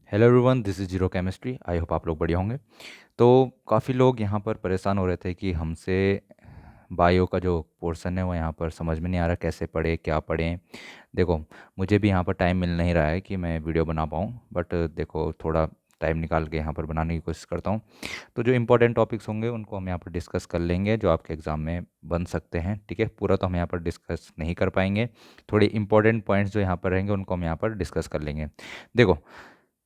Hello everyone, this is zero chemistry. I hope आप लोग बढ़िया होंगे। तो काफ़ी लोग यहाँ पर परेशान हो रहे थे कि हमसे बायो का जो पोर्शन है वो यहाँ पर समझ में नहीं आ रहा, कैसे पढ़े क्या पढ़ें। देखो, मुझे भी यहाँ पर टाइम मिल नहीं रहा है कि मैं वीडियो बना पाऊँ, बट देखो थोड़ा टाइम निकाल के यहाँ पर बनाने की कोशिश करता हूँ। तो जो इंपॉर्टेंट टॉपिक्स होंगे उनको हम यहाँ पर डिस्कस कर लेंगे, जो आपके एग्ज़ाम में बन सकते हैं। ठीक है, पूरा तो हम यहाँ पर डिस्कस नहीं कर पाएंगे। थोड़े इंपॉर्टेंट पॉइंट्स जो यहाँ पर रहेंगे उनको हम यहाँ पर डिस्कस कर लेंगे। देखो,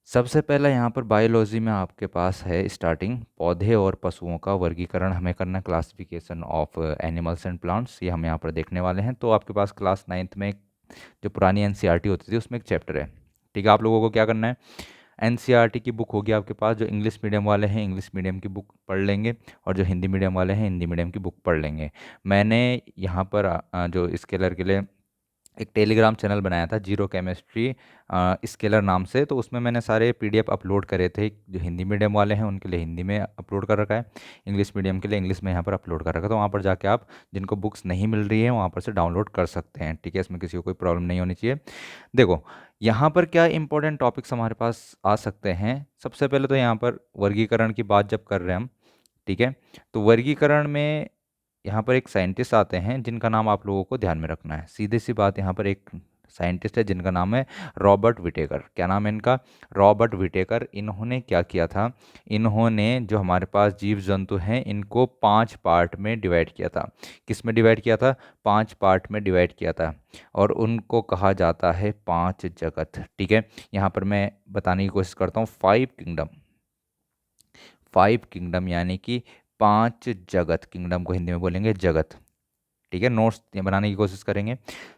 सबसे पहला यहाँ पर बायोलॉजी में आपके पास है स्टार्टिंग, पौधे और पशुओं का वर्गीकरण हमें करना, classification of animals and plants, ये हम यहाँ पर देखने वाले हैं। तो आपके पास क्लास नाइन्थ में जो पुरानी एनसीईआरटी होती थी उसमें एक चैप्टर है। ठीक है, आप लोगों को क्या करना है, एनसीईआरटी की बुक होगी आपके पास। जो इंग्लिश मीडियम वाले हैं इंग्लिश मीडियम की बुक पढ़ लेंगे, और जो हिंदी मीडियम वाले हैं हिंदी मीडियम की बुक पढ़ लेंगे। मैंने यहाँ पर जो स्केलर के लिए एक टेलीग्राम चैनल बनाया था, जीरो केमिस्ट्री स्केलर नाम से। तो उसमें मैंने सारे पीडीएफ अपलोड करे थे। जो हिंदी मीडियम वाले हैं उनके लिए हिंदी में अपलोड कर रखा है, इंग्लिश मीडियम के लिए इंग्लिश में यहाँ पर अपलोड कर रखा है। तो वहाँ पर जाके आप, जिनको बुक्स नहीं मिल रही है, वहाँ पर से डाउनलोड कर सकते हैं। ठीक है, इसमें किसी को कोई प्रॉब्लम नहीं होनी चाहिए। देखो, यहाँ पर क्या इंपॉर्टेंट टॉपिक्स हमारे पास आ सकते हैं। सबसे पहले तो यहाँ पर वर्गीकरण की बात जब कर रहे हैं हम, ठीक है, तो वर्गीकरण में यहाँ पर एक साइंटिस्ट आते हैं जिनका नाम आप लोगों को ध्यान में रखना है। सीधी सी बात, यहाँ पर एक साइंटिस्ट है जिनका नाम है रॉबर्ट विटेकर। क्या नाम है इनका? Robert Whittaker. इन्होंने क्या किया था, इन्होंने जो हमारे पास जीव जंतु हैं इनको 5 पार्ट में डिवाइड किया था। किस में डिवाइड किया था? 5 पार्ट में डिवाइड किया था, और उनको कहा जाता है 5 जगत। ठीक है, यहाँ पर मैं बताने की कोशिश करता हूँ 5 किंगडम। 5 किंगडम यानी कि 5 जगत। किंगडम को हिंदी में बोलेंगे जगत। ठीक है, नोट्स बनाने की कोशिश करेंगे।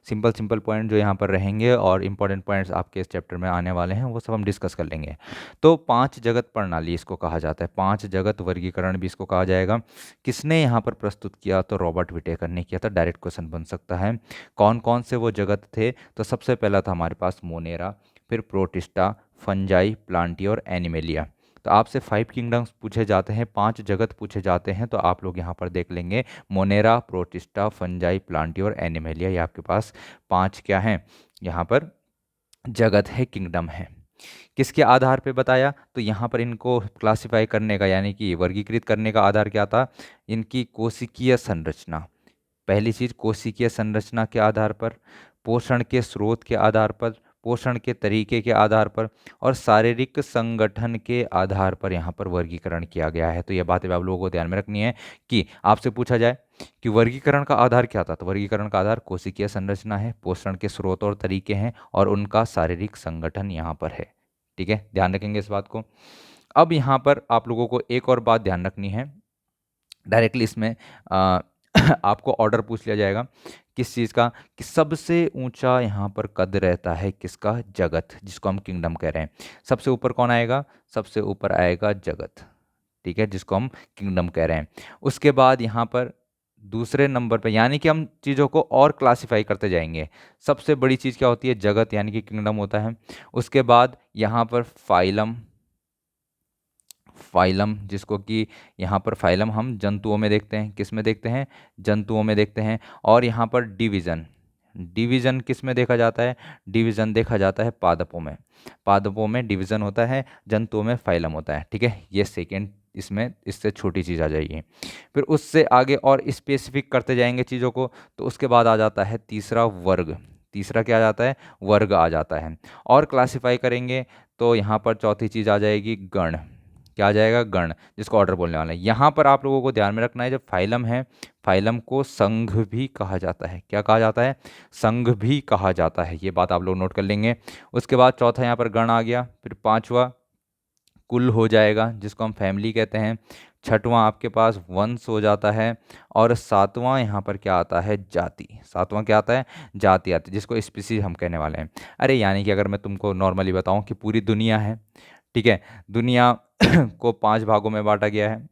सिंपल सिंपल पॉइंट जो यहाँ पर रहेंगे, और इंपॉर्टेंट पॉइंट्स आपके इस चैप्टर में आने वाले हैं वो सब हम डिस्कस कर लेंगे। तो 5 जगत प्रणाली इसको कहा जाता है, 5 जगत वर्गीकरण भी इसको कहा जाएगा। किसने यहाँ पर प्रस्तुत किया? तो रॉबर्ट विटेकर ने किया था। डायरेक्ट क्वेश्चन बन सकता है। कौन कौन से वो जगत थे? तो सबसे पहला था हमारे पास मोनेरा, फिर प्रोटिस्टा, फंजाई, प्लांटी और एनिमेलिया। तो आपसे 5 किंगडम्स पूछे जाते हैं, 5 जगत पूछे जाते हैं, तो आप लोग यहाँ पर देख लेंगे मोनेरा, प्रोटिस्टा, फंजाई, प्लांटी और एनिमेलिया। ये आपके पास 5 क्या हैं, यहाँ पर जगत है, किंगडम है। किसके आधार पे बताया? तो यहाँ पर इनको क्लासिफाई करने का, यानी कि वर्गीकृत करने का आधार क्या था? इनकी कोशिकीय संरचना। पहली चीज, कोशिकीय संरचना के आधार पर, पोषण के स्रोत के आधार पर, पोषण के तरीके के आधार पर, और शारीरिक संगठन के आधार पर यहाँ पर वर्गीकरण किया गया है। तो ये बातें आप लोगों को ध्यान में रखनी है कि आपसे पूछा जाए कि वर्गीकरण का आधार क्या था, तो वर्गीकरण का आधार कोशिकीय संरचना है, पोषण के स्रोत और तरीके हैं, और उनका शारीरिक संगठन यहाँ पर है। ठीक है, ध्यान रखेंगे इस बात को। अब यहाँ पर आप लोगों को एक और बात ध्यान रखनी है। डायरेक्टली इसमें आपको ऑर्डर पूछ लिया जाएगा किस चीज़ का, कि सबसे ऊंचा यहाँ पर कद रहता है किसका? जगत, जिसको हम किंगडम कह रहे हैं। सबसे ऊपर कौन आएगा? सबसे ऊपर आएगा जगत। ठीक है, जिसको हम किंगडम कह रहे हैं। उसके बाद यहाँ पर दूसरे नंबर पे, यानी कि हम चीज़ों को और क्लासिफाई करते जाएंगे। सबसे बड़ी चीज़ क्या होती है? जगत, यानी कि किंगडम होता है। उसके बाद यहाँ पर फाइलम, फाइलम जिसको कि यहाँ पर फाइलम हम जंतुओं में देखते हैं। किस में देखते हैं? जंतुओं में देखते हैं। और यहाँ पर डिवीज़न, डिवीज़न किस में देखा जाता है? डिवीज़न देखा जाता है पादपों में। पादपों में डिवीज़न होता है, जंतुओं में फाइलम होता है। ठीक है, ये सेकेंड, इसमें इससे छोटी चीज़ आ जाएगी। फिर उससे आगे और स्पेसिफिक करते जाएंगे चीज़ों को, तो उसके बाद आ जाता है तीसरा, वर्ग। तीसरा क्या आ जाता है? वर्ग आ जाता है। और क्लासिफाई करेंगे तो यहाँ पर चौथी चीज़ आ जाएगी, गण। क्या आ जाएगा? गण, जिसको ऑर्डर बोलने वाला है। यहाँ पर आप लोगों को ध्यान में रखना है, जब फाइलम है, फाइलम को संघ भी कहा जाता है। क्या कहा जाता है? संघ भी कहा जाता है। ये बात आप लोग नोट कर लेंगे। उसके बाद चौथा यहाँ पर गण आ गया। फिर पांचवा कुल हो जाएगा, जिसको हम फैमिली कहते हैं। छठवां आपके पास वंश हो जाता है। और सातवां यहाँ पर क्या आता है? जाति। सातवां क्या आता है? जाति आती है, जिसको स्पीसीज हम कहने वाले हैं। अरे यानी कि अगर मैं तुमको नॉर्मली बताऊं कि पूरी दुनिया है, ठीक है, दुनिया को 5 भागों में बांटा गया है।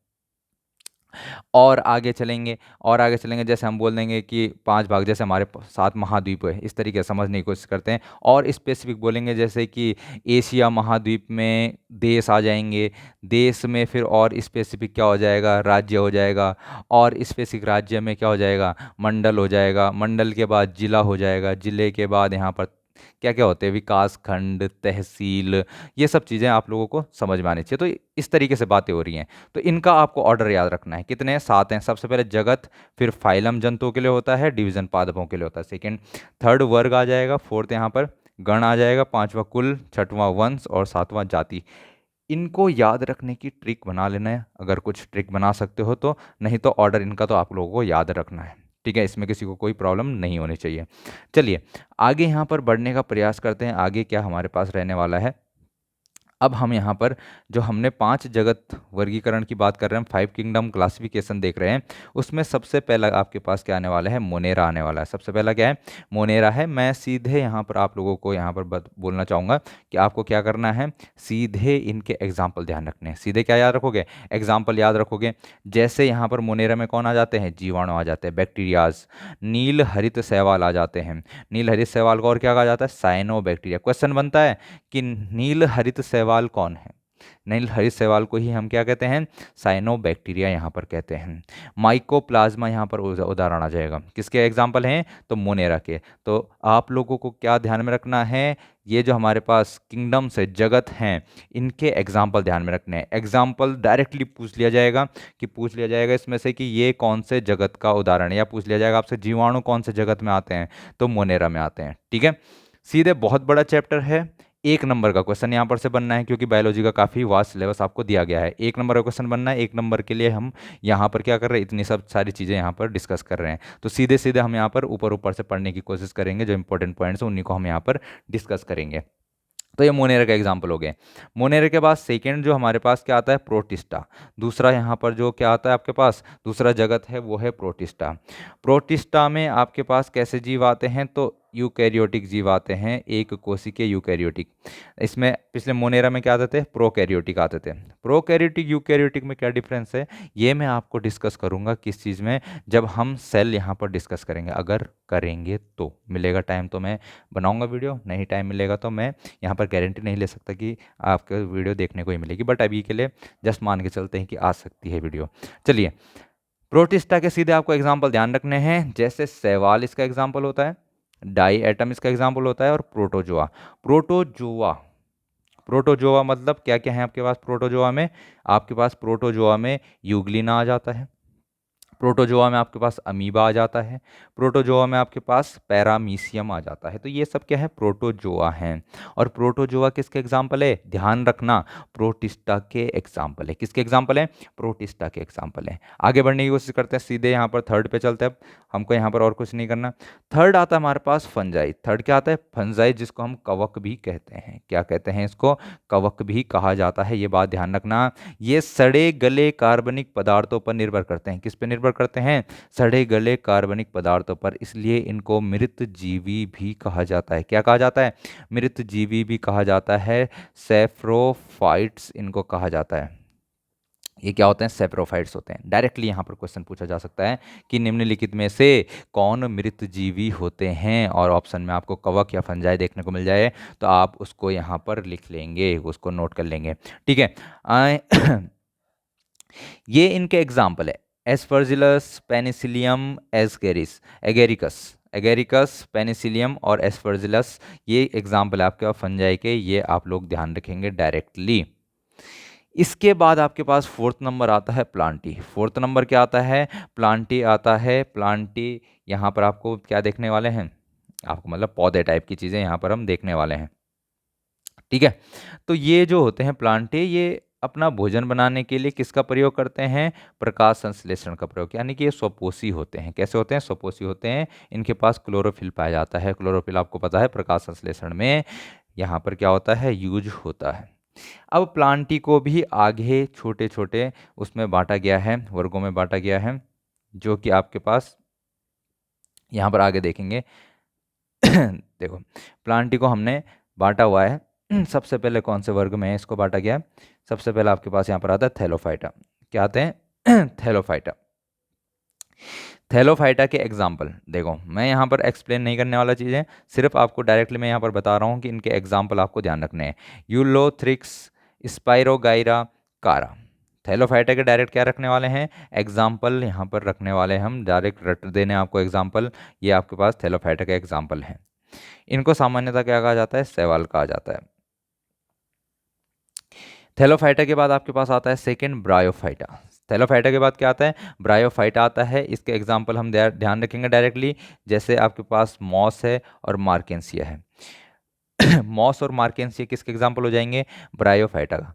और आगे चलेंगे, और आगे चलेंगे, जैसे हम बोल देंगे कि 5 भाग, जैसे हमारे 7 महाद्वीप है, इस तरीके से समझने की कोशिश करते हैं। और स्पेसिफिक बोलेंगे, जैसे कि एशिया महाद्वीप में देश आ जाएंगे। देश में फिर और स्पेसिफिक क्या हो जाएगा? राज्य हो जाएगा। और स्पेसिफिक राज्य में क्या हो जाएगा? मंडल हो जाएगा। मंडल के बाद जिला हो जाएगा। जिले के बाद यहाँ पर क्या क्या होते हैं, विकास खंड, तहसील, ये सब चीज़ें आप लोगों को समझ में आनी चाहिए। तो इस तरीके से बातें हो रही हैं। तो इनका आपको ऑर्डर याद रखना है। कितने हैं? 7 हैं। सबसे पहले जगत, फिर फाइलम जंतुओं के लिए होता है, डिवीजन पादपों के लिए होता है, सेकेंड। थर्ड वर्ग आ जाएगा, फोर्थ यहाँ पर गण आ जाएगा, पांचवा कुल, छठवां वंश और सातवां जाति। इनको याद रखने की ट्रिक बना लेना है, अगर कुछ ट्रिक बना सकते हो तो, नहीं तो ऑर्डर इनका तो आप लोगों को याद रखना है। ठीक है, इसमें किसी को कोई प्रॉब्लम नहीं होनी चाहिए। चलिए आगे यहाँ पर बढ़ने का प्रयास करते हैं। आगे क्या हमारे पास रहने वाला है। अब हम यहाँ पर जो हमने 5 जगत वर्गीकरण की बात कर रहे हैं, 5 किंगडम क्लासिफिकेशन देख रहे हैं, उसमें सबसे पहला आपके पास क्या आने वाला है? मोनेरा आने वाला है। सबसे पहला क्या है? मोनेरा है। मैं सीधे यहाँ पर आप लोगों को यहाँ पर बोलना चाहूँगा कि आपको क्या करना है, सीधे इनके एग्जाम्पल ध्यान रखने हैं। सीधे क्या याद रखोगे? एग्जाम्पल याद रखोगे। जैसे यहाँ पर मोनेरा में कौन आ जाते हैं? जीवाणु आ जाते हैं, बैक्टीरियाज। नील हरित शैवाल आ जाते हैं। नील हरित शैवाल को और क्या कहा जाता है? Cyano bacteria. क्वेश्चन बनता है कि नील हरित शैवाल कौन है? नील हरित शैवाल को ही हम क्या कहते हैं? साइनोबैक्टीरिया यहाँ पर कहते हैं। माइकोप्लाज्मा यहाँ पर उदाहरण आ जाएगा। किसके एग्जाम्पल हैं? तो मोनेरा के। तो आप लोगों को क्या ध्यान में रखना है, ये जो हमारे पास किंगडम से जगत हैं, इनके एग्जाम्पल ध्यान में रखने हैं। एग्जाम्पल डायरेक्टली पूछ लिया जाएगा इसमें से कि ये कौन से जगत का उदाहरण है, या पूछ लिया जाएगा आपसे जीवाणु कौन से जगत में आते हैं, तो मोनेरा में आते हैं। ठीक है, सीधे बहुत बड़ा चैप्टर है। 1 नंबर का क्वेश्चन यहाँ पर से बनना है, क्योंकि बायोलॉजी का काफ़ी वास्ट सिलेबस आपको दिया गया है। 1 नंबर का क्वेश्चन बनना है। 1 नंबर के लिए हम यहाँ पर क्या कर रहे हैं, इतनी सब सारी चीज़ें यहाँ पर डिस्कस कर रहे हैं। तो सीधे सीधे हम यहाँ पर ऊपर ऊपर से पढ़ने की कोशिश करेंगे। जो इंपॉर्टेंट पॉइंट्स हैं उन्हीं को हम यहाँ पर डिस्कस करेंगे। तो ये मोनेरा का एग्जाम्पल हो गए। मोनेरा के बाद सेकेंड जो हमारे पास क्या आता है? प्रोटिस्टा। दूसरा यहाँ पर जो क्या आता है आपके पास, दूसरा जगत है वो है प्रोटिस्टा। प्रोटिस्टा में आपके पास कैसे जीव आते हैं? तो यूकैरियोटिक जीव आते हैं, एक कोशिकीय यूकैरियोटिक। इसमें पिछले मोनेरा में क्या आते थे? प्रोकैरियोटिक आते थे। प्रोकैरियोटिक यूकैरियोटिक में क्या डिफरेंस है, ये मैं आपको डिस्कस करूंगा किस चीज़ में, जब हम सेल यहाँ पर डिस्कस करेंगे। अगर करेंगे तो मिलेगा टाइम तो मैं बनाऊंगा वीडियो, नहीं टाइम मिलेगा तो मैं यहाँ पर गारंटी नहीं ले सकता कि आपको वीडियो देखने को ही मिलेगी, बट अभी के लिए जस्ट मान के चलते हैं कि आ सकती है वीडियो। चलिए, प्रोटिस्टा के सीधे आपको एग्जाम्पल ध्यान रखने हैं। जैसे शैवाल इसका एग्जाम्पल होता है, डाई एटम इसका एग्जाम्पल होता है, और प्रोटोजोआ। प्रोटोजोआ, प्रोटोजोआ मतलब क्या क्या है आपके पास प्रोटोजोआ में? आपके पास प्रोटोजोआ में यूग्लिना आ जाता है, प्रोटोजोआ में आपके पास अमीबा आ जाता है, प्रोटोजोआ में आपके पास पैरामीशियम आ जाता है। तो ये सब क्या है? प्रोटोजोआ हैं। और प्रोटोजोआ किसके एग्जाम्पल है? ध्यान रखना, प्रोटिस्टा के एग्जाम्पल है। किसके एग्जाम्पल है? प्रोटिस्टा के एग्जाम्पल है। आगे बढ़ने की कोशिश करते हैं, सीधे यहाँ पर थर्ड पे चलते हैं। अब हमको यहाँ पर और कुछ नहीं करना। थर्ड आता है हमारे पास फंजाई। थर्ड क्या आता है? फंजाई, जिसको हम कवक भी कहते हैं। क्या कहते हैं इसको? कवक भी कहा जाता है। ये बात ध्यान रखना। ये सड़े गले कार्बनिक पदार्थों पर निर्भर करते हैं। किस पे निर्भर करते हैं? सड़े गले कार्बनिक पदार्थों पर। इसलिए इनको मृत जीवी भी कहा जाता है। क्या कहा जाता है? मृत जीवी भी कहा जाता है। सेफ्रोफाइट्स इनको कहा जाता है। ये क्या होते हैं? सेप्रोफाइट्स होते हैं। डायरेक्टली यहाँ पर क्वेश्चन पूछा जा सकता है कि निम्नलिखित में से कौन मृत जीवी होते हैं, और ऑप्शन में आपको कवक या फंजाई देखने को मिल जाए तो आप उसको यहाँ पर लिख लेंगे, उसको नोट कर लेंगे। ठीक है, ये इनके एग्जाम्पल है। Aspergillus, Penicillium, agaricus, agaricus, Penicillium और एस्परजिलस, ये एग्जाम्पल है आपके फंजाई के। ये आप लोग ध्यान रखेंगे डायरेक्टली। इसके बाद आपके पास 4th नंबर आता है प्लांटी। 4th नंबर क्या आता है? प्लांटी आता है। प्लांटी यहाँ पर आपको क्या देखने वाले हैं? आपको मतलब पौधे टाइप की चीज़ें यहाँ पर हम देखने वाले हैं। ठीक है, तो ये जो होते हैं प्लांटे, ये अपना भोजन बनाने के लिए किसका प्रयोग करते हैं? प्रकाश संश्लेषण का प्रयोग। यानी कि ये स्वपोषी होते हैं। कैसे होते हैं? स्वपोषी होते हैं। इनके पास क्लोरोफिल पाया जाता है। क्लोरोफिल आपको पता है प्रकाश संश्लेषण में यहाँ पर क्या होता है? यूज होता है। अब प्लांटी को भी आगे छोटे छोटे उसमें बांटा गया है, वर्गों में बांटा गया है, जो कि आपके पास यहाँ पर आगे देखेंगे। देखो, प्लांटी को हमने बांटा हुआ है। सबसे पहले कौन से वर्ग में इसको बांटा गया है? सबसे पहले आपके पास यहाँ पर आता है थैलोफाइटा। क्या आते हैं? थैलोफाइटा। थैलोफाइटा के एग्जाम्पल देखो, मैं यहाँ पर एक्सप्लेन नहीं करने वाला चीज़ें, सिर्फ आपको डायरेक्टली मैं यहाँ पर बता रहा हूँ कि इनके एग्जाम्पल आपको ध्यान रखने हैं। यूलोथ्रिक्स, स्पाइरोगाइरा, कारा। थैलोफाइटा के डायरेक्ट क्या रखने वाले हैं? एग्जाम्पल यहाँ पर रखने वाले हैं हम, डायरेक्ट रट देने आपको एग्जाम्पल। ये आपके पास थैलोफाइटा के एग्जाम्पल हैं। इनको सामान्यतः क्या कहा जाता है, शैवाल कहा जाता है। थैलोफाइटा के बाद आपके पास आता है सेकंड ब्रायोफाइटा। थैलोफाइटा के बाद क्या आता है, ब्रायोफाइटा आता है। इसके एग्जाम्पल हम ध्यान रखेंगे डायरेक्टली, जैसे आपके पास मॉस है और मार्केंसिया है। मॉस और मार्केंसिया किसके एग्जाम्पल हो जाएंगे, ब्रायोफाइटा का।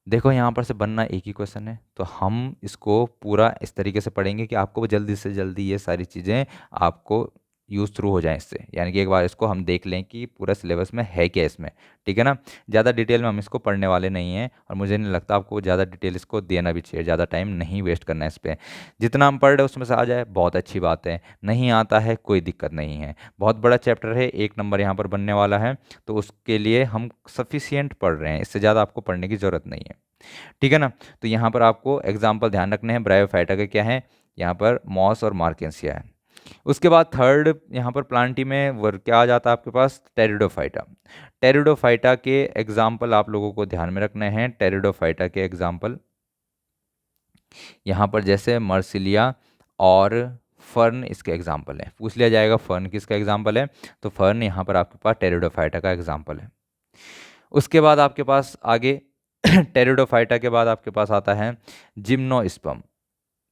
देखो यहाँ पर से बनना एक ही क्वेश्चन है, तो हम इसको पूरा इस तरीके से पढ़ेंगे कि आपको जल्दी से जल्दी ये सारी चीज़ें आपको यूज़ थ्रू हो जाएं इससे, यानी कि एक बार इसको हम देख लें कि पूरा सिलेबस में है क्या इसमें, ठीक है ना। ज़्यादा डिटेल में हम इसको पढ़ने वाले नहीं हैं, और मुझे नहीं लगता आपको ज़्यादा डिटेल इसको देना भी चाहिए, ज़्यादा टाइम नहीं वेस्ट करना है इस पर। जितना हम पढ़ रहे हैं उसमें से आ जाए बहुत अच्छी बात है, नहीं आता है कोई दिक्कत नहीं है। बहुत बड़ा चैप्टर है, 1 नंबर यहाँ पर बनने वाला है, तो उसके लिए हम सफिशियंट पढ़ रहे हैं, इससे ज़्यादा आपको पढ़ने की ज़रूरत नहीं है, ठीक है ना। तो यहाँ पर आपको एग्जाम्पल ध्यान रखने हैं, ब्रायोफाइटा के क्या है, यहाँ पर मॉस और मार्केंसिया है। उसके बाद थर्ड यहाँ पर प्लांटी में क्या आ जाता है आपके पास, टेरिडोफाइटा। टेरिडोफाइटा के एग्जाम्पल आप लोगों को ध्यान में रखने हैं। टेरिडोफाइटा के एग्जाम्पल यहाँ पर जैसे मर्सिलिया और फर्न इसके एग्जाम्पल है। पूछ लिया जाएगा फर्न किसका एग्जाम्पल है, तो फर्न यहाँ पर आपके पास टेरिडोफाइटा का एग्जाम्पल है। उसके बाद आपके पास आगे टेरिडोफाइटा के बाद आपके पास आता है जिम्नोस्पर्म।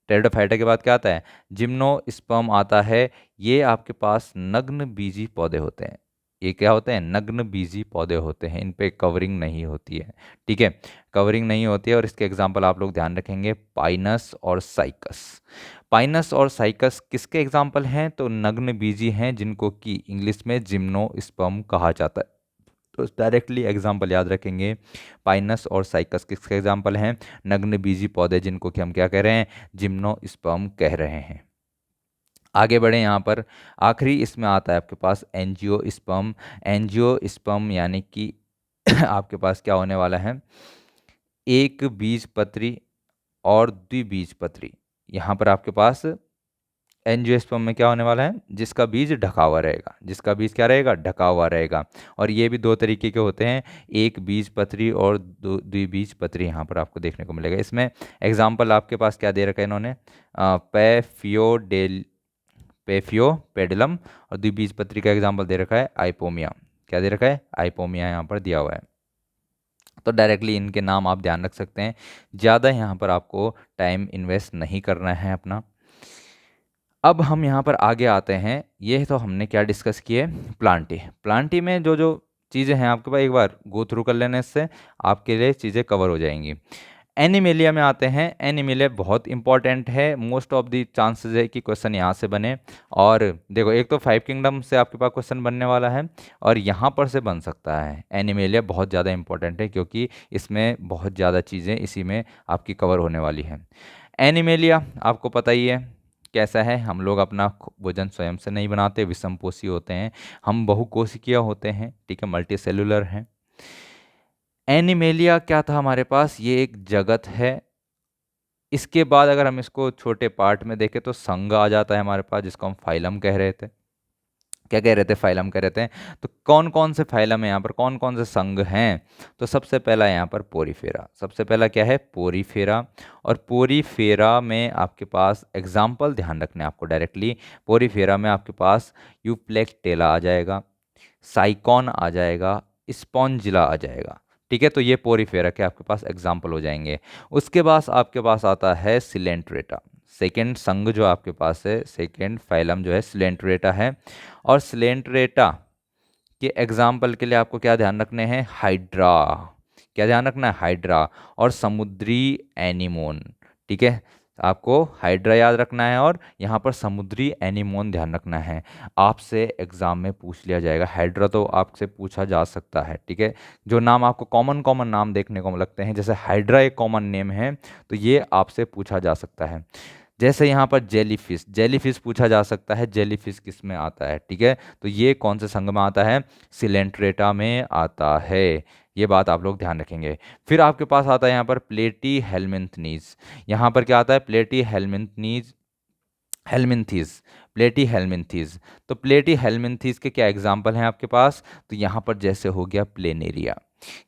टेरिडोफाइटा के बाद क्या आता है, जिम्नोस्पर्म आता है। ये आपके पास नग्न बीजी पौधे होते हैं। ये क्या होते हैं, नग्न बीजी पौधे होते हैं, इन पे कवरिंग नहीं होती है, ठीक है, कवरिंग नहीं होती है। और इसके एग्जाम्पल आप लोग ध्यान रखेंगे, पाइनस और साइकस। पाइनस और साइकस किसके एग्जाम्पल हैं, तो नग्न बीजी हैं, जिनको कि इंग्लिश में जिम्नोस्पर्म कहा जाता है। तो डायरेक्टली एग्जाम्पल याद रखेंगे, पाइनस और साइकस किसके एग्जाम्पल हैं, नग्न बीजी पौधे, जिनको कि हम क्या कह रहे हैं, जिम्नोस्पर्म कह रहे हैं। आगे बढ़े, यहाँ पर आखिरी इसमें आता है आपके पास एंजियोस्पर्म। एंजियोस्पर्म यानी कि आपके पास क्या होने वाला है, एक बीज पत्री और द्विबीजपत्री। यहाँ पर आपके पास एंजियोस्पर्म में क्या होने वाला है, जिसका बीज ढका हुआ रहेगा, जिसका बीज क्या रहेगा, ढका हुआ रहेगा। और ये भी दो तरीके के होते हैं, एक बीज पत्री और द्विबीज पत्री, यहाँ पर आपको देखने को मिलेगा। इसमें एग्जाम्पल आपके पास क्या दे रखा है इन्होंने, पेफियो पेडलम, और द्विबीज पत्री का एग्जाम्पल दे रखा है आइपोमिया। क्या दे रखा है, आइपोमिया यहाँ पर दिया हुआ है। तो डायरेक्टली इनके नाम आप ध्यान रख सकते हैं, ज़्यादा यहाँ पर आपको टाइम इन्वेस्ट नहीं करना है अपना। अब हम यहाँ पर आगे आते हैं, ये तो हमने क्या डिस्कस किए, प्लांटी। प्लांटी में जो जो चीज़ें हैं आपके पास एक बार गो थ्रू कर लेने से आपके लिए चीज़ें कवर हो जाएंगी। एनिमेलिया में आते हैं। एनिमेलिया बहुत इंपॉर्टेंट है, मोस्ट ऑफ द चांसेस है कि क्वेश्चन यहाँ से बने। और देखो, एक तो 5 किंगडम से आपके पास क्वेश्चन बनने वाला है, और यहाँ पर से बन सकता है। एनिमेलिया बहुत ज़्यादा इंपॉर्टेंट है, क्योंकि इसमें बहुत ज़्यादा चीज़ें इसी में आपकी कवर होने वाली हैं। एनिमेलिया आपको पता ही है कैसा है, हम लोग अपना भोजन स्वयं से नहीं बनाते, विषमपोषी होते हैं, हम बहुकोशिकीय होते हैं, ठीक है, मल्टी सेलुलर हैं। एनिमेलिया क्या था हमारे पास, ये एक जगत है। इसके बाद अगर हम इसको छोटे पार्ट में देखें तो संघ आ जाता है हमारे पास, जिसको हम फाइलम कह रहे थे। क्या कह रहे थे, फाइलम कह रहे थे। तो कौन कौन से फाइलम है यहाँ पर, कौन कौन से संघ हैं, तो सबसे पहला यहाँ पर पोरीफेरा। सबसे पहला क्या है, पोरीफेरा। और पोरीफेरा में आपके पास एग्जाम्पल ध्यान रखने आपको डायरेक्टली, पोरीफेरा में आपके पास यूप्लेक्टेला आ जाएगा, साइकॉन आ जाएगा, स्पॉन्जिला आ जाएगा, ठीक है। तो ये पोरीफेरा के आपके पास एग्जाम्पल हो जाएंगे। उसके बाद आपके पास आता है सिलेंट्रेटा। सेकेंड संघ जो आपके पास है, सेकेंड फाइलम जो है सिलेंट्रेटा है। और सिलेंट्रेटा के एग्जाम्पल के लिए आपको क्या ध्यान रखने हैं, हाइड्रा। क्या ध्यान रखना है, हाइड्रा। और समुद्री एनीमोन, ठीक है, आपको हाइड्रा याद रखना है, और यहाँ पर समुद्री एनीमोन ध्यान रखना है। आपसे एग्जाम में पूछ लिया जाएगा, हाइड्रा तो आपसे पूछा जा सकता है, ठीक है। जो नाम आपको कॉमन कॉमन नाम देखने को लगते हैं, जैसे हाइड्रा एक कॉमन नेम है, तो ये आपसे पूछा जा सकता है। जैसे यहाँ पर जेलीफिश, जेलीफिश पूछा जा सकता है, जेलीफिश किस में आता है, ठीक है। तो ये कौन से संघ में आता है, सिलेंट्रेटा में आता है। ये बात आप लोग ध्यान रखेंगे। फिर आपके पास आता है यहाँ पर प्लेटी हेलमिंथनीज। यहाँ पर क्या आता है, प्लेटी हेलमिंथनीज, हेलमिंथीज, प्लेटी हेलमिंथीज। तो प्लेटी हेलमिंथीज के क्या एग्जाम्पल हैं आपके पास, तो यहाँ पर जैसे हो गया प्लेनेरिया।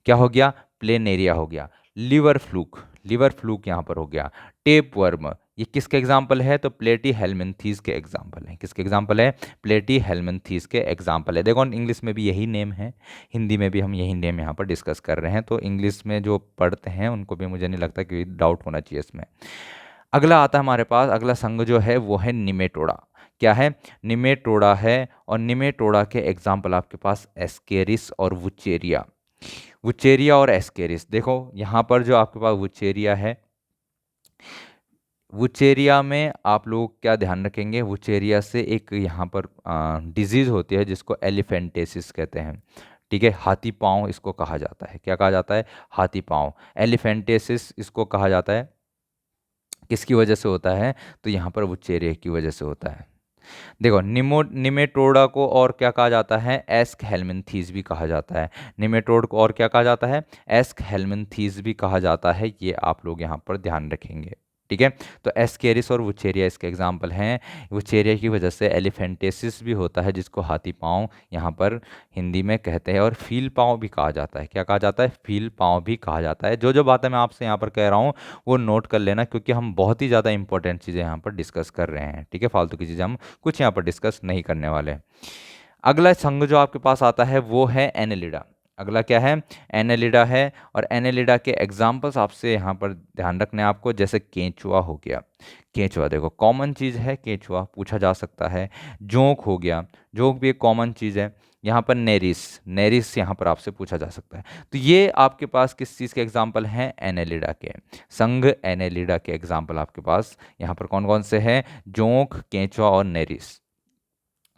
क्या हो गया, प्लेनेरिया हो गया। लिवर फ्लूक, लिवर फ्लूक यहाँ पर हो गया। टेप वर्म, ये किसके एग्जाम्पल है? तो प्लेटी-हेलमिंथीज के एग्जाम्पल है। किसके एग्जाम्पल है? प्लेटी-हेलमिंथीज के एग्जाम्पल है। देखो इंग्लिश में भी यही नेम है, हिंदी में भी हम यही नेम यहाँ पर डिस्कस कर रहे हैं, तो इंग्लिश में जो पढ़ते हैं उनको भी मुझे नहीं लगता कि डाउट होना चाहिए इसमें। अगला आता है हमारे पास, अगला संघ जो है वो है निमेटोडा। क्या है? निमेटोडा है। और निमेटोडा के एग्जाम्पल आपके पास एस्केरिस और वुचेरिया। वुचेरिया और एस्केरिस, देखो यहाँ पर जो आपके पास वुचेरिया है, वुचेरिया में आप लोग क्या ध्यान रखेंगे? वुचेरिया से एक यहाँ पर डिजीज़ होती है जिसको एलिफेंटेसिस कहते हैं। ठीक है, हाथी पाँव इसको कहा जाता है। क्या कहा जाता है? हाथी पाँव। एलिफेंटेसिस इसको कहा जाता है, किसकी वजह से होता है? तो यहाँ पर वुचेरिया की वजह से होता है। देखो निमेटोडा को और क्या कहा जाता है? एस्क हेलमिंथीज भी कहा जाता है। निमेटोड को और क्या कहा जाता है? एस्क हेलमिंथीज भी कहा जाता है। ये आप लोग यहाँ पर ध्यान रखेंगे। ठीक है, तो एस्केरिस और वुचेरिया इसके एग्जाम्पल हैं। वुचेरिया की वजह से एलिफेंटेसिस भी होता है जिसको हाथी पाँव यहाँ पर हिंदी में कहते हैं, और फील पाँव भी कहा जाता है। क्या कहा जाता है? फील पाँव भी कहा जाता है। जो जो बातें मैं आपसे यहाँ पर कह रहा हूँ वो नोट कर लेना, क्योंकि हम बहुत ही ज़्यादा इंपॉर्टेंट चीज़ें यहाँ पर डिस्कस कर रहे हैं। ठीक है, फालतू की चीज़ें हम कुछ यहाँ पर डिस्कस नहीं करने वाले। अगला संघ जो आपके पास आता है वो है एनेलिडा। अगला क्या है? एनेलिडा है। और एनेलिडा के एग्जाम्पल्स आपसे यहाँ पर ध्यान रखने हैं आपको, जैसे केंचुआ हो गया। केंचुआ देखो कॉमन चीज़ है, केंचुआ पूछा जा सकता है। जोंक हो गया, जोंक भी एक कॉमन चीज़ है। यहाँ पर नेरिस, नेरिस यहाँ पर आपसे पूछा जा सकता है। तो ये आपके पास किस चीज़ के एग्जाम्पल हैं? एनेलिडा के। संघ एनेलिडा के एग्जाम्पल आपके पास यहाँ पर कौन कौन से हैं? जोंक, केंचुआ और नेरिस।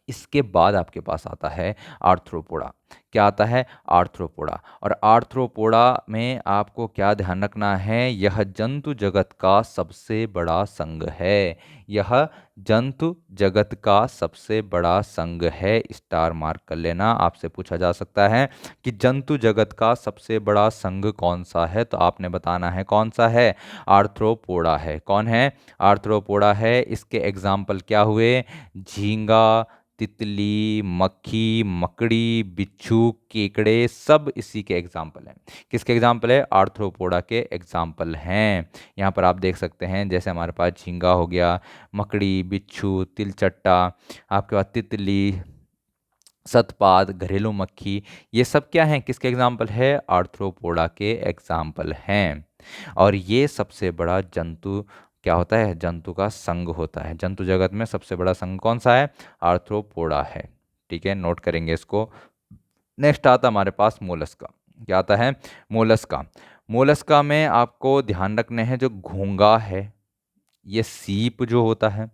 इसके बाद आपके पास आता है आर्थ्रोपोडा। क्या आता है? आर्थ्रोपोडा। और आर्थ्रोपोडा में आपको क्या ध्यान रखना है? यह जंतु जगत का सबसे बड़ा संघ है। यह जंतु जगत का सबसे बड़ा संघ है। स्टार मार्क कर लेना। आपसे पूछा जा सकता है कि जंतु जगत का सबसे बड़ा संघ कौन सा है, तो आपने बताना है कौन सा है? आर्थ्रोपोडा है। कौन है? आर्थ्रोपोडा है। इसके एग्जाम्पल क्या हुए? झींगा, तितली, मक्खी, मकड़ी, बिच्छू, केकड़े, सब इसी के एग्जाम्पल हैं। किसके एग्जाम्पल है? आर्थ्रोपोडा के एग्जाम्पल हैं। यहाँ पर आप देख सकते हैं, जैसे हमारे पास झींगा हो गया, मकड़ी, बिच्छू, तिलचट्टा, आपके पास तितली, सतपात, घरेलू मक्खी, ये सब क्या हैं? किसके एग्जाम्पल है? आर्थ्रोपोडा के एग्जाम्पल हैं। और ये सबसे बड़ा जंतु क्या होता है? जंतु का संघ होता है। जंतु जगत में सबसे बड़ा संघ कौन सा है? आर्थ्रोपोडा है। ठीक है, नोट करेंगे इसको। नेक्स्ट आता हमारे पास मोलस्का। क्या आता है? मोलस्का। मोलस्का में आपको ध्यान रखने हैं, जो घोंगा है, ये सीप जो होता है,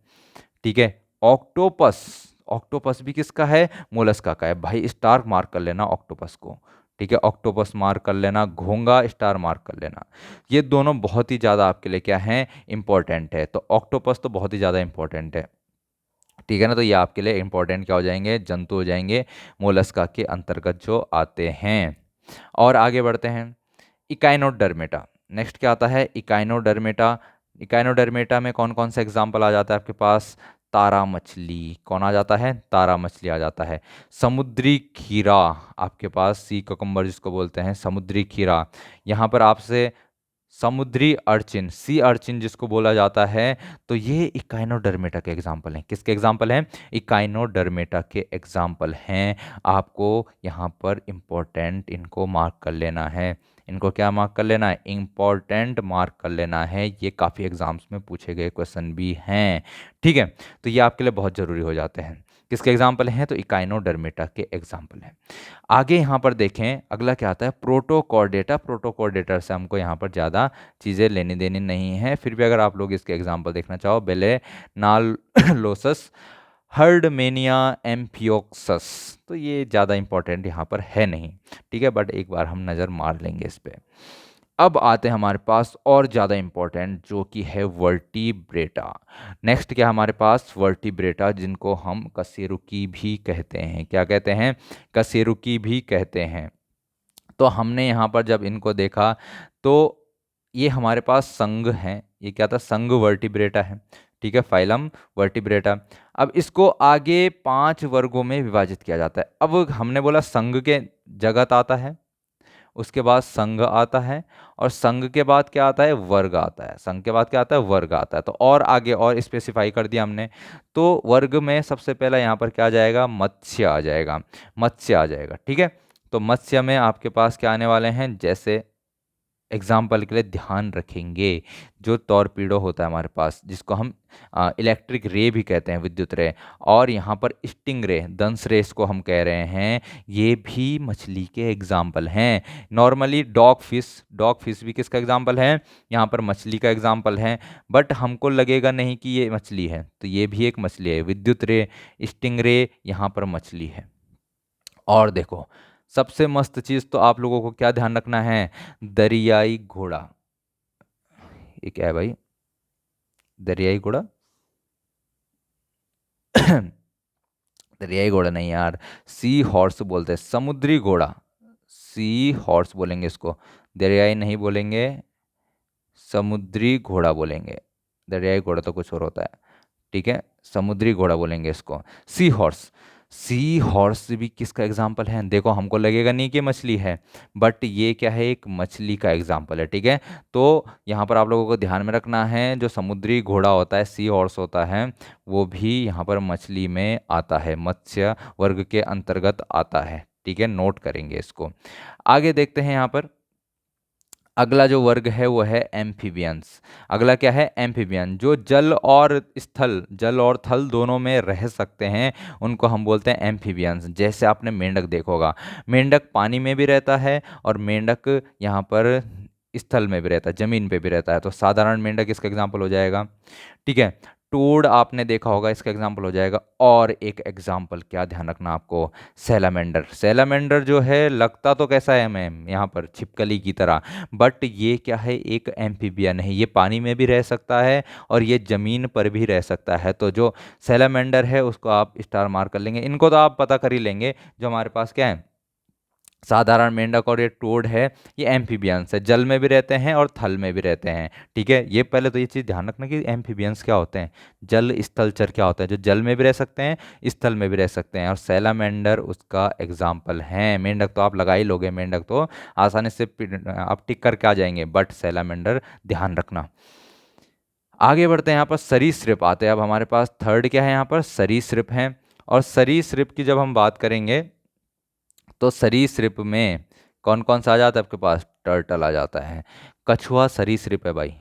ठीक है, ऑक्टोपस, ऑक्टोपस भी किसका है? मोलस्का का है। भाई स्टार मार्क कर लेना ऑक्टोपस को। ठीक है, ऑक्टोपस मार्क कर लेना, घोंगा स्टार मार्क कर लेना। ये दोनों बहुत ही ज़्यादा आपके लिए क्या है? इंपॉर्टेंट है। तो ऑक्टोपस तो बहुत ही ज़्यादा इंपॉर्टेंट है। ठीक है ना, तो ये आपके लिए इंपॉर्टेंट क्या हो जाएंगे? जंतु हो जाएंगे मोलस्का के अंतर्गत जो आते हैं। और आगे बढ़ते हैं, इकाइनोडर्मेटा। नेक्स्ट क्या आता है? इकाइनोडर्मेटा। इकाइनोडर्मेटा में कौन कौन सा एग्जाम्पल आ जाता है आपके पास? तारा मछली। कौन आ जाता है? तारा मछली आ जाता है। समुद्री खीरा आपके पास, सी ककम्बर जिसको बोलते हैं, समुद्री खीरा। यहाँ पर आपसे समुद्री अर्चिन, सी अर्चिन जिसको बोला जाता है, तो ये इकाइनोडर्मेटा के एग्जाम्पल हैं। किसके एग्जाम्पल हैं? इकाइनोडर्मेटा के एग्जाम्पल हैं। आपको यहाँ पर इम्पोर्टेंट इनको मार्क कर लेना है। इनको क्या मार्क कर लेना है? इम्पॉर्टेंट मार्क कर लेना है। ये काफ़ी एग्जाम्स में पूछे गए क्वेश्चन भी हैं। ठीक है, तो ये आपके लिए बहुत ज़रूरी हो जाते हैं। किसके एग्जाम्पल हैं? तो इकाइनोडर्मेटा के एग्जाम्पल हैं। आगे यहाँ पर देखें, अगला क्या आता है? प्रोटोकॉर्डेटा। प्रोटोकॉर्डेटा से हमको यहाँ पर ज़्यादा चीज़ें लेनी देनी नहीं है, फिर भी अगर आप लोग इसके एग्जाम्पल देखना चाहो, बेलेनालोसस, हर्डमेनिया, एम्फियोक्सस, तो ये ज़्यादा इंपॉर्टेंट यहाँ पर है नहीं। ठीक है, बट एक बार हम नज़र मार लेंगे इस पर। अब आते हैं हमारे पास और ज़्यादा इंपॉर्टेंट, जो कि है वर्टिब्रेटा। नेक्स्ट क्या हमारे पास? वर्टिब्रेटा, जिनको हम कशेरुकी भी कहते हैं। क्या कहते हैं? कशेरुकी भी कहते हैं। तो हमने यहाँ पर जब इनको देखा, तो ये हमारे पास संघ हैं। ये क्या था? संघ वर्टिब्रेटा है। ठीक है, फाइलम वर्टिब्रेटा। अब इसको आगे 5 वर्गों में विभाजित किया जाता है। अब हमने बोला संघ के जगत आता है, उसके बाद संघ आता है, और संघ के बाद क्या आता है, वर्ग आता है। संघ के बाद क्या आता है, वर्ग आता है। तो और आगे और स्पेसिफाई कर दिया हमने। तो वर्ग में सबसे पहला यहाँ पर क्या आ जाएगा, मत्स्य आ जाएगा, मत्स्य आ जाएगा। ठीक है, तो मत्स्य में आपके पास क्या आने वाले हैं, जैसे एग्जाम्पल के लिए ध्यान रखेंगे, जो टॉर्पीडो होता है हमारे पास, जिसको हम इलेक्ट्रिक रे भी कहते हैं, विद्युत रे, और यहाँ पर स्टिंग रे, दंश रे इसको हम कह रहे हैं, ये भी मछली के एग्जाम्पल हैं। नॉर्मली डॉग फिश भी किसका एग्जाम्पल है, यहाँ पर मछली का एग्जाम्पल है। बट हमको लगेगा नहीं कि ये मछली है, तो ये भी एक मछली है। विद्युत रे, स्टिंग रे, यहाँ पर मछली है। और देखो, सबसे मस्त चीज तो आप लोगों को क्या ध्यान रखना है, दरियाई घोड़ा। ये क्या है भाई, दरियाई घोड़ा? दरियाई घोड़ा नहीं यार, सी हॉर्स बोलते हैं, समुद्री घोड़ा। सी हॉर्स बोलेंगे इसको, दरियाई नहीं बोलेंगे, समुद्री घोड़ा बोलेंगे। दरियाई घोड़ा तो कुछ और होता है। ठीक है, समुद्री घोड़ा बोलेंगे इसको, सी हॉर्स। सी हॉर्स भी किसका एग्जाम्पल है, देखो हमको लगेगा नहीं कि मछली है, बट ये क्या है, एक मछली का एग्जाम्पल है। ठीक है, तो यहाँ पर आप लोगों को ध्यान में रखना है, जो समुद्री घोड़ा होता है, सी हॉर्स होता है, वो भी यहाँ पर मछली में आता है, मत्स्य वर्ग के अंतर्गत आता है। ठीक है, नोट करेंगे इसको। आगे देखते हैं यहाँ पर, अगला जो वर्ग है वो है एम्फीबियंस। अगला क्या है, एम्फीबियन, जो जल और थल दोनों में रह सकते हैं, उनको हम बोलते हैं एम्फीबियंस। जैसे आपने मेंढक देखा होगा, मेंढक पानी में भी रहता है, और मेंढक यहाँ पर स्थल में भी रहता है, जमीन पे भी रहता है। तो साधारण मेंढक इसका एग्जाम्पल हो जाएगा। ठीक है, टोड आपने देखा होगा, इसका एग्जाम्पल हो जाएगा। और एक एग्जाम्पल क्या ध्यान रखना आपको, सैलामेंडर। सैलामेंडर जो है, लगता तो कैसा है हमें यहाँ पर, छिपकली की तरह, बट ये क्या है, एक एम्फीबियन है। ये पानी में भी रह सकता है, और ये जमीन पर भी रह सकता है। तो जो सैलामेंडर है उसको आप स्टार मार्क कर लेंगे। इनको तो आप पता कर ही लेंगे, जो हमारे पास क्या है, साधारण मेंढक और ये टोड है, ये एम्फीबियंस है, जल में भी रहते हैं और थल में भी रहते हैं। ठीक है, ये पहले तो ये चीज़ ध्यान रखना कि एम्फीबियंस क्या होते हैं, जल स्थल चर क्या होता है, जो जल में भी रह सकते हैं, स्थल में भी रह सकते हैं, और सैलामेंडर उसका एग्जाम्पल है। मेंढक तो आप लगा ही लोगे, मेंढक तो आसानी से आप टिक करके आ जाएंगे, बट सैलामेंडर ध्यान रखना। आगे बढ़ते हैं, यहाँ पर सरीसृप आते हैं। अब हमारे पास थर्ड क्या है, यहाँ पर सरीसृप हैं। और सरीसृप की जब हम बात करेंगे, तो सरीसृप में कौन कौन सा आ जाता है आपके पास, टर्टल आ जाता है। कछुआ सरीसृप है भाई,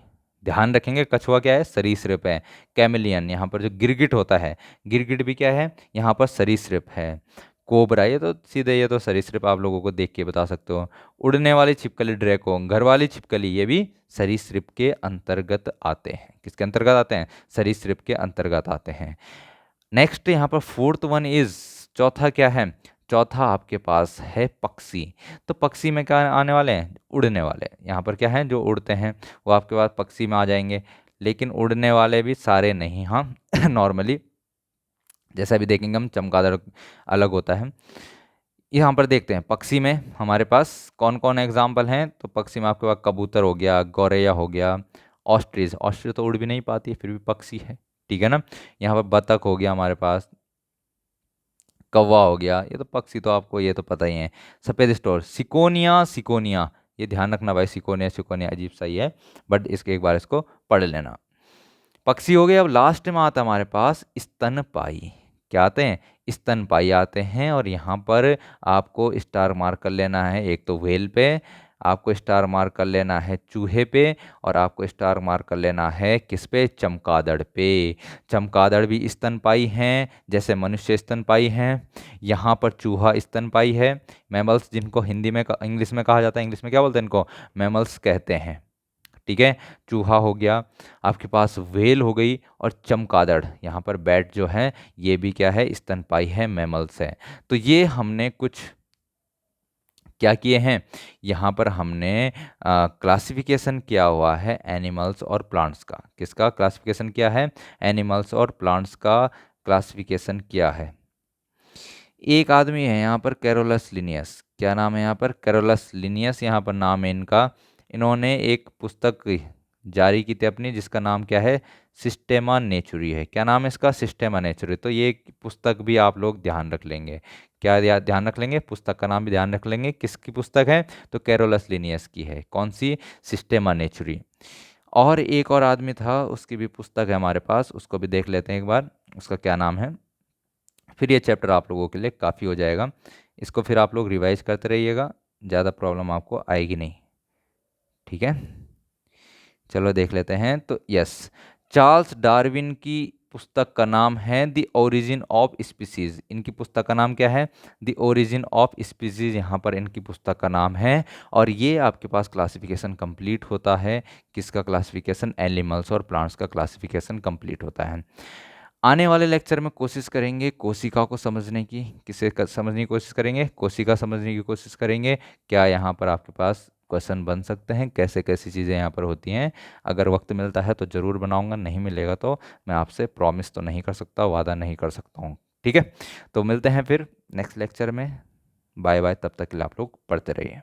ध्यान रखेंगे, कछुआ क्या है, सरीसृप है। कैमिलियन, यहाँ पर जो गिरगिट होता है, गिरगिट भी क्या है, यहाँ पर सरीसृप है। कोबरा, ये तो सीधे, ये तो सरीसृप आप लोगों को देख के बता सकते हो। उड़ने वाली छिपकली ड्रैको, घर वाली छिपकली, ये भी सरीसृप के अंतर्गत आते हैं। किसके अंतर्गत आते हैं, सरीसृप के अंतर्गत आते हैं। नेक्स्ट यहाँ पर फोर्थ वन इज, चौथा क्या है, चौथा आपके पास है पक्षी। तो पक्षी में क्या आने वाले हैं, उड़ने वाले। यहाँ पर क्या है, जो उड़ते हैं वो आपके पास पक्षी में आ जाएंगे। लेकिन उड़ने वाले भी सारे नहीं, हाँ नॉर्मली जैसा भी देखेंगे हम, चमगादड़ अलग होता है। यहाँ पर देखते हैं पक्षी में हमारे पास कौन कौन एग्जाम्पल हैं। तो पक्षी में आपके पास कबूतर हो गया, गौरैया हो गया, ऑस्ट्रिच, ऑस्ट्रिच तो उड़ भी नहीं पाती है, फिर भी पक्षी है। ठीक है ना, यहाँ पर बतख हो गया हमारे पास, कौवा हो गया, ये तो पक्षी तो आपको ये तो पता ही है। सफ़ेद स्टोर, सिकोनिया, सिकोनिया, ये ध्यान रखना भाई, सिकोनिया सिकोनिया अजीब सा ही है, बट इसके एक बार इसको पढ़ लेना। पक्षी हो गए। अब लास्ट में आता है हमारे पास स्तनपाई। क्या आते हैं, स्तनपाई आते हैं। और यहाँ पर आपको स्टार मार्क कर लेना है, एक तो व्हेल पे, आपको स्टार मार्क कर लेना है चूहे पे, और आपको स्टार मार्क कर लेना है किस पे, चमगादड़ पे। चमगादड़ भी स्तनपाई हैं, जैसे मनुष्य स्तनपाई हैं। यहाँ पर चूहा स्तनपाई है। मैमल्स, जिनको हिंदी में इंग्लिश में कहा जाता है, इंग्लिश में क्या बोलते हैं इनको, मैमल्स कहते हैं। ठीक है, चूहा हो गया आपके पास, व्हेल हो गई, और चमगादड़, यहाँ पर बैट जो है ये भी क्या है, स्तनपाई है, मैमल्स है। तो ये हमने कुछ क्या किए हैं, यहाँ पर हमने क्लासिफिकेशन किया हुआ है एनिमल्स और प्लांट्स का। किसका क्लासिफिकेशन किया है, एनिमल्स और प्लांट्स का क्लासिफिकेशन किया है। एक आदमी है यहाँ पर, कैरोलस लिनियस, क्या नाम है यहाँ पर, कैरोलस लिनियस यहाँ पर नाम है इनका। इन्होंने एक पुस्तक जारी की थी अपनी, जिसका नाम क्या है, सिस्टेमा नेचुरी है। क्या नाम है इसका, सिस्टेमा नेचुरी। तो ये एक पुस्तक भी आप लोग ध्यान रख लेंगे, क्या ध्यान रख लेंगे, पुस्तक का नाम भी ध्यान रख लेंगे। किसकी पुस्तक है, तो कैरोलस लिनियस की है। कौन सी, सिस्टेमा नेचुरी। और एक और आदमी था, उसकी भी पुस्तक है हमारे पास, उसको भी देख लेते हैं एक बार, उसका क्या नाम है। फिर ये चैप्टर आप लोगों के लिए काफ़ी हो जाएगा। इसको फिर आप लोग रिवाइज करते रहिएगा, ज़्यादा प्रॉब्लम आपको आएगी नहीं। ठीक है, चलो देख लेते हैं। तो यस, चार्ल्स डार्विन की पुस्तक का नाम है द ओरिजिन ऑफ स्पीसीज। इनकी पुस्तक का नाम क्या है, द ओरिजिन ऑफ स्पीसीज, यहाँ पर इनकी पुस्तक का नाम है। और ये आपके पास क्लासिफिकेशन कंप्लीट होता है। किसका क्लासिफिकेशन, एनिमल्स और प्लांट्स का क्लासिफिकेशन कंप्लीट होता है। आने वाले लेक्चर में कोशिश करेंगे कोशिका को समझने की। समझने की कोशिश करेंगे, कोशिका समझने की कोशिश करेंगे। क्या यहाँ पर आपके पास क्वेश्चन बन सकते हैं, कैसे कैसी चीज़ें यहाँ पर होती हैं। अगर वक्त मिलता है तो ज़रूर बनाऊंगा, नहीं मिलेगा तो मैं आपसे प्रॉमिस तो नहीं कर सकता, वादा नहीं कर सकता हूँ। ठीक है, तो मिलते हैं फिर नेक्स्ट लेक्चर में। बाय बाय, तब तक के लिए आप लोग पढ़ते रहिए।